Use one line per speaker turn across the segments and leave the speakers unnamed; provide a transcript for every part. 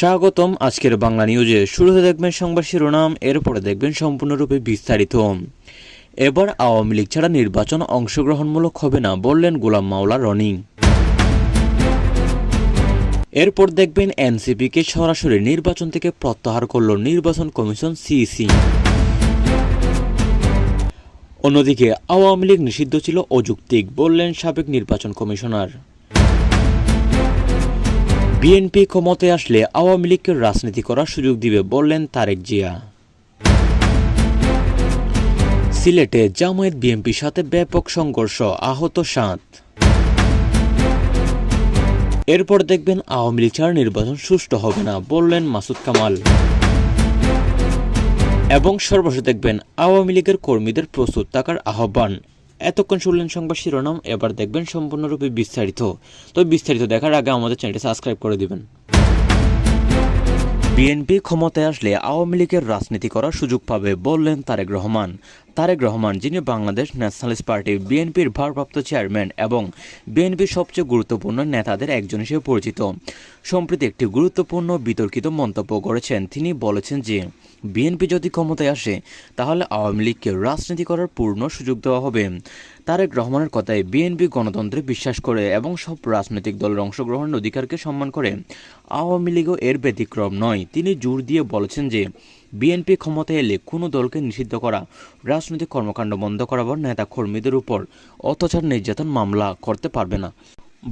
স্বাগতম আজকের বাংলা নিউজে। শুরুতে দেখবেন সংবাদ শিরোনাম, এরপরে দেখবেন সম্পূর্ণরূপে বিস্তারিত। এবার আওয়ামী লীগ ছাড়া নির্বাচন অংশগ্রহণমূলক হবে না, বললেন গোলাম মাওলা রনি। এরপর দেখবেন এনসিপিকে সরাসরি নির্বাচন থেকে প্রত্যাহার করল নির্বাচন কমিশন সিইসি। অন্যদিকে আওয়ামী লীগ নিষিদ্ধ ছিল অযৌক্তিক, বললেন সাবেক নির্বাচন কমিশনার। বিএনপি ক্ষমতায় আসলে আওয়ামী লীগকে রাজনীতি করার সুযোগ দিবে, বললেন তারেক জিয়া। সিলেটে জামায়াত বিএনপির সাথে ব্যাপক সংঘর্ষ, আহত 7। এরপর দেখবেন আওয়ামী লীগ ছাড়া নির্বাচন সুষ্ঠু হবে না, বললেন মাসুদ কামাল। এবং সর্বশেষ দেখবেন আওয়ামী লীগের কর্মীদের প্রস্তুত থাকার আহ্বান। এতক্ষণ শুনলেন সংবাদ শিরোনাম, এবার দেখবেন সম্পূর্ণরূপে বিস্তারিত। তো বিস্তারিত দেখার আগে আমাদের চ্যানেলটি সাবস্ক্রাইব করে দিবেন। বিএনপি ক্ষমতায় আসলে আওয়ামী লীগের রাজনীতি করার সুযোগ পাবে, বললেন তারেক রহমান। তারেক রহমান, যিনি বাংলাদেশ ন্যাশনালিস্ট পার্টি বিএনপির ভারপ্রাপ্ত চেয়ারম্যান এবং বিএনপির সবচেয়ে গুরুত্বপূর্ণ নেতাদের একজন হিসেবে পরিচিত, সম্প্রতি একটি গুরুত্বপূর্ণ বিতর্কিত মন্তব্য করেছেন। তিনি বলেছেন যে বিএনপি যদি ক্ষমতায় আসে তাহলে আওয়ামী লীগকে রাজনীতি করার পূর্ণ সুযোগ দেওয়া হবে। তারেক রহমানের কথায়, বিএনপি গণতন্ত্রে বিশ্বাস করে এবং সব রাজনৈতিক দলের অংশগ্রহণের অধিকারকে সম্মান করে। আওয়ামী লীগও এর ব্যতিক্রম নয়। তিনি জোর দিয়ে বলেছেন যে বিএনপি ক্ষমতায় এলে কোনো দলকে নিষিদ্ধ করা, রাজনৈতিক কর্মকাণ্ড বন্ধ করা বা নেতা কর্মীদের উপর অত্যাচার নির্যাতন মামলা করতে পারবে না,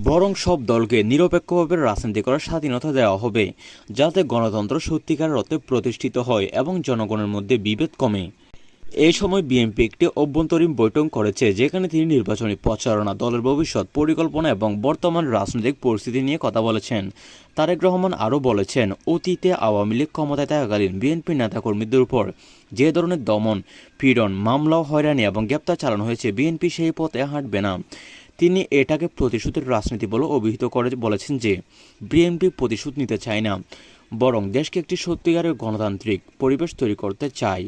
বরং সব দলকে নিরপেক্ষভাবে রাজনীতি করার স্বাধীনতা দেওয়া হবে, যাতে গণতন্ত্র সত্যিকার অর্থে প্রতিষ্ঠিত হয় এবং জনগণের মধ্যে বিভেদ কমে। এই সময় বিএনপি একটি অভ্যন্তরীণ বৈঠক করেছে, যেখানে তিনি নির্বাচনী প্রচারণা, দলের ভবিষ্যৎ পরিকল্পনা এবং বর্তমান রাজনৈতিক পরিস্থিতি নিয়ে কথা বলেছেন। তারেক রহমান আরও বলেছেন, অতীতে আওয়ামী লীগ ক্ষমতায় থাকাকালীন বিএনপি নেতাকর্মীদের উপর যে ধরনের দমন, পীড়ন, মামলা, হয়রানি এবং গ্রেপ্তার চালানো হয়েছে, বিএনপি সেই পথে হাঁটবে না। তিনি এটাকে প্রতিশোধের রাজনীতি বলে অভিহিত করে বলেছেন যে বিএনপি প্রতিশোধ নিতে চায় না, বরং দেশকে একটি সত্যিকারের গণতান্ত্রিক পরিবেশ তৈরি করতে চায়,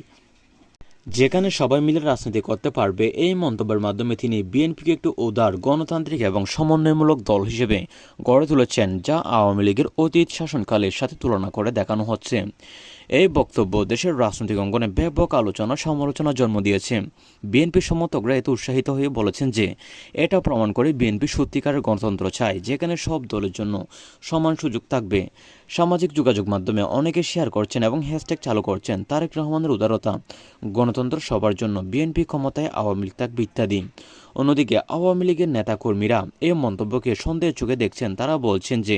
যেখানে সবাই মিলে রাজনীতি করতে পারবে। এই মন্তব্যের মাধ্যমে তিনি বিএনপিকে একটি উদার, গণতান্ত্রিক এবং সমন্বয়মূলক দল হিসেবে গড়ে তুলেছেন, যা আওয়ামী লীগের অতীত শাসনকালের সাথে তুলনা করে দেখানো হচ্ছে। এই বক্তব্য দেশের রাজনৈতিক অঙ্গনে ব্যাপক আলোচনা সমালোচনা জন্ম দিয়েছে। বিএনপি সমর্থকরা এতে উৎসাহিত হয়ে বলেছেন যে এটা প্রমাণ করে বিএনপি সত্যিকারের গণতন্ত্র চায়, যেখানে সব দলের জন্য সমান সুযোগ থাকবে। সামাজিক যোগাযোগ মাধ্যমে অনেকে শেয়ার করছেন এবং হ্যাশট্যাগ চালু করছেন, তারেক রহমানের উদারতা, গণতন্ত্র সবার জন্য, বিএনপি ক্ষমতায়, আওয়ামী লীগ থাকবে ইত্যাদি। অন্যদিকে আওয়ামী লীগের নেতাকর্মীরা এই মন্তব্যকে সন্দেহের চোখে দেখছেন। তারা বলছেন যে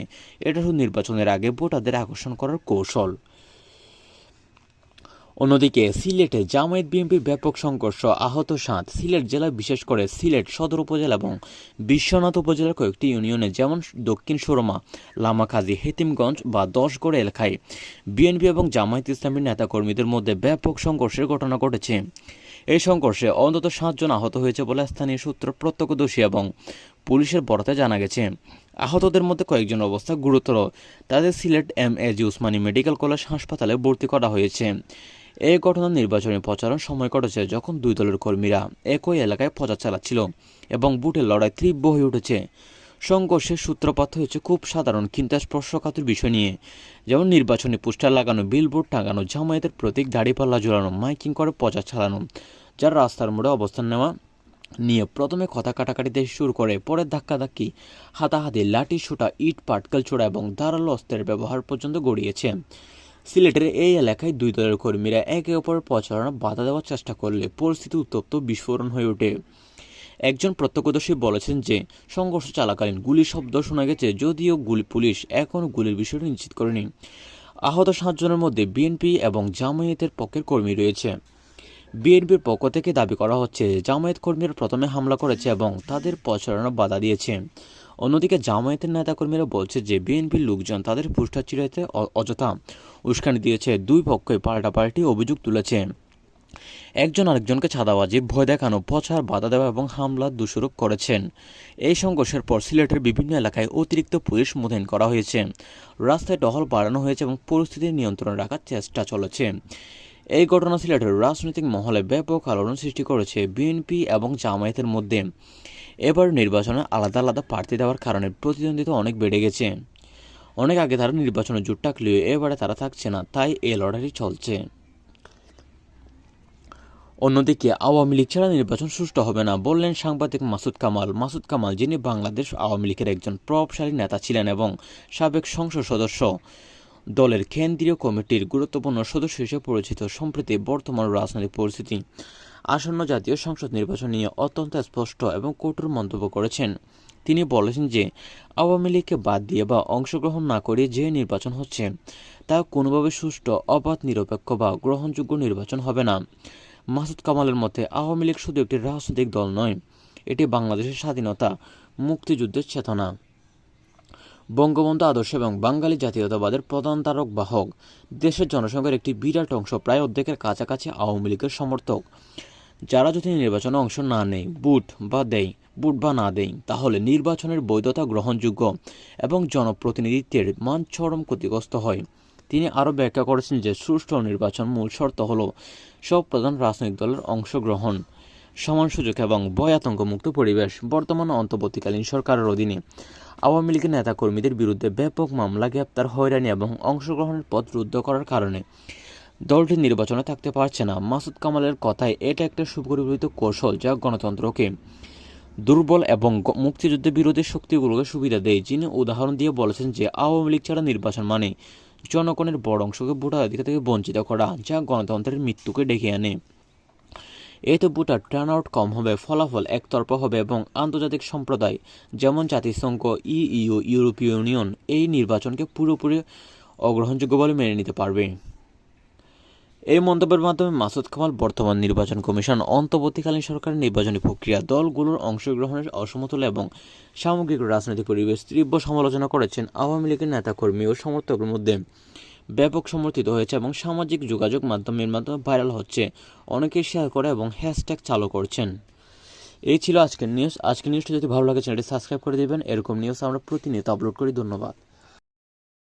এটা শুধু নির্বাচনের আগে ভোটারদের আকর্ষণ করার কৌশল। অন্যদিকে সিলেটে জামায়াত বিএনপির ব্যাপক সংঘর্ষ, আহত 7। সিলেট জেলায়, বিশেষ করে সিলেট সদর উপজেলা এবং বিশ্বনাথ উপজেলার কয়েকটি ইউনিয়নে, যেমন দক্ষিণ সুরমা, লামাকাজি, হেতিমগঞ্জ বা 10গড় এলাকায় বিএনপি এবং জামায়াত ইসলামীর নেতাকর্মীদের মধ্যে ব্যাপক সংঘর্ষের ঘটনা ঘটেছে। এই সংঘর্ষে অন্তত 7 জন আহত হয়েছে বলে স্থানীয় সূত্র, প্রত্যক্ষদর্শী এবং পুলিশের বরাতে জানা গেছে। আহতদের মধ্যে কয়েকজনের অবস্থা গুরুতর। তাদের Sylhet MAG Usmani medical college হাসপাতালে ভর্তি করা হয়েছে। এই ঘটনা নির্বাচনী প্রচারণ সময় ঘটেছে, যখন দুই দলের কর্মীরা একই এলাকায় প্রচার চালাচ্ছিল এবং বুটের লড়াই তীব্র হয়ে উঠেছে। সংঘর্ষের সূত্রপাত হয়েছে খুব সাধারণ কিন্তু স্পর্শকাতর বিষয় নিয়ে, যেমন নির্বাচনী পোস্টার লাগানো, বিলবোর্ড টাঙানো, জামায়াতের প্রতীক দাড়িপাল্লা ঝোলানো, মাইকিং করে প্রচার চালানো, যার রাস্তার মোড়ে অবস্থান নেওয়া নিয়ে প্রথমে কথা কাটাকাটিতে শুরু করে, পরে ধাক্কাধাক্কি, হাতাহাতি, লাঠি ছোটা, ইট পাটকেল ছোড়া এবং ধারালো অস্ত্রের ব্যবহার পর্যন্ত গড়িয়েছে। সিলেটের এই এলাকায় দুই দলের কর্মীরা একে অপরের প্রচারণা বাধা দেওয়ার চেষ্টা করলে পরিস্থিতি উত্তপ্ত, বিস্ফোরণ হয়ে ওঠে। একজন প্রত্যক্ষদর্শী বলেছেন যে সংঘর্ষ চলাকালীন গুলির শব্দ শোনা গেছে, যদিও পুলিশ এখনও গুলির বিষয়টি নিশ্চিত করেনি। আহত 7 জনের মধ্যে বিএনপি এবং জামায়াতের পক্ষের কর্মী রয়েছে। বিএনপির পক্ষ থেকে দাবি করা হচ্ছে জামায়াত কর্মীরা প্রথমে হামলা করেছে এবং তাদের প্রচারণা বাধা দিয়েছে। অন্যদিকে জামায়াতের নেতাকর্মীরা বলছে যে বিএনপির লোকজন তাদের পোস্টার ছিঁড়াইতে অযথা উস্কানি দিয়েছে। দুই পক্ষই পাল্টাপাল্টি অভিযোগ তুলেছে। একজন আরেকজনকে চাঁদাবাজি, ভয় দেখানো, প্রচার বাধা দেওয়া এবং হামলার দোষারোপ করেছেন। এই সংঘর্ষের পর সিলেটের বিভিন্ন এলাকায় অতিরিক্ত পুলিশ মোতায়েন করা হয়েছে, রাস্তায় টহল বাড়ানো হয়েছে এবং পরিস্থিতি নিয়ন্ত্রণে রাখার চেষ্টা চলেছে। এই ঘটনা সিলেটের রাজনৈতিক মহলে ব্যাপক আলোড়ন সৃষ্টি করেছে। বিএনপি এবং জামায়াতের মধ্যে এবার নির্বাচনে আলাদা আলাদা প্রার্থী দেওয়ার কারণে প্রতিদ্বন্দ্বিতা অনেক বেড়ে গেছে। অনেক আগে তারা নির্বাচনে জোট থাকলেও এবারে তারা থাকছে না, তাই এই লড়াই চলছে। অন্যদিকে আওয়ামী লীগ ছাড়া নির্বাচন সুষ্ঠু হবে না বললেন সাংবাদিক মাসুদ কামাল। মাসুদ কামাল, যিনি বাংলাদেশ আওয়ামী লীগের একজন প্রভাবশালী নেতা ছিলেন এবং সাবেক সংসদ সদস্য, দলের কেন্দ্রীয় কমিটির গুরুত্বপূর্ণ সদস্য হিসেবে পরিচিত, সম্প্রতি বর্তমান রাজনৈতিক পরিস্থিতি, আসন্ন জাতীয় সংসদ নির্বাচন নিয়ে অত্যন্ত স্পষ্ট এবং কঠোর মন্তব্য করেছেন। তিনি বলেছেন যে আওয়ামী লীগকে বাদ দিয়ে বা অংশগ্রহণ না করে যে নির্বাচন হচ্ছে তা কোনোভাবে সুষ্ঠু, অবাধ, নিরপেক্ষ বা গ্রহণযোগ্য নির্বাচন হবে না। মাসুদ কামালের মতে আওয়ামী লীগ শুধু একটি রাজনৈতিক দল নয়, এটি বাংলাদেশের স্বাধীনতা, মুক্তিযুদ্ধের চেতনা, বঙ্গবন্ধু আদর্শ এবং বাঙালি জাতীয়তাবাদের প্রধান ধারক বাহক। দেশের জনসংখ্যার একটি বিরাট অংশ, প্রায় অর্ধেকের কাছাকাছি, আওয়ামী লীগের সমর্থক। যারা যদি নির্বাচনে অংশ না নেয়, ভোট বা না দেয়, তাহলে নির্বাচনের বৈধতা, গ্রহণযোগ্য এবং জনপ্রতিনিধিত্বের মান চরম ক্ষতিগ্রস্ত হয়। তিনি আরও ব্যাখ্যা করেছেন যে সুষ্ঠু নির্বাচন মূল শর্ত হল সব প্রধান রাজনৈতিক দলের অংশগ্রহণ, সমান সুযোগ এবং ভয়াতঙ্কমুক্ত পরিবেশ। বর্তমানে অন্তর্বর্তীকালীন সরকারের অধীনে আওয়ামী লীগের নেতাকর্মীদের বিরুদ্ধে ব্যাপক মামলা, গ্রেপ্তার, হয়রানি এবং অংশগ্রহণের পথ রুদ্ধ করার কারণে দলটি নির্বাচনে থাকতে পারছে না। মাসুদ কামালের কথায় এটা একটা সুপরিকল্পিত কৌশল যা গণতন্ত্রকে দুর্বল এবং মুক্তিযুদ্ধ বিরোধী শক্তিগুলোকে সুবিধা দেয়। যিনি উদাহরণ দিয়ে বলেছেন যে আওয়ামী লীগ ছাড়া নির্বাচন মানে জনগণের বড় অংশকে ভোটাধিকার থেকে বঞ্চিত করা, যা গণতন্ত্রের মৃত্যুকে ডেকে আনে। এতে ভোটার টার্নআউট কম হবে, ফলাফল একতরফা হবে এবং আন্তর্জাতিক সম্প্রদায় যেমন জাতিসংঘ, ইইউ, ইউরোপীয় ইউনিয়ন এই নির্বাচনকে পুরোপুরি অগ্রহণযোগ্য বলে মেনে নিতে পারবে। এই মন্তব্যের মাধ্যমে মাসুদ কামাল বর্তমান নির্বাচন কমিশন, অন্তর্বর্তীকালীন সরকারের নির্বাচনী প্রক্রিয়া, দলগুলোর অংশগ্রহণের অসমতুল এবং সামগ্রিক রাজনৈতিক পরিবেশ তীব্র সমালোচনা করেছেন। আওয়ামী লীগের নেতাকর্মী ও সমর্থকদের মধ্যে ব্যাপক সমর্থিত হয়েছে এবং সামাজিক যোগাযোগ মাধ্যমের মাধ্যমে ভাইরাল হচ্ছে। অনেকেই শেয়ার করে এবং হ্যাশট্যাগ চালু করছেন। এই ছিল আজকের নিউজ। আজকের নিউজটা যদি ভালো লাগে চ্যানেলটি সাবস্ক্রাইব করে দেবেন। এরকম নিউজ আমরা প্রতিনিয়ত আপলোড করি। ধন্যবাদ।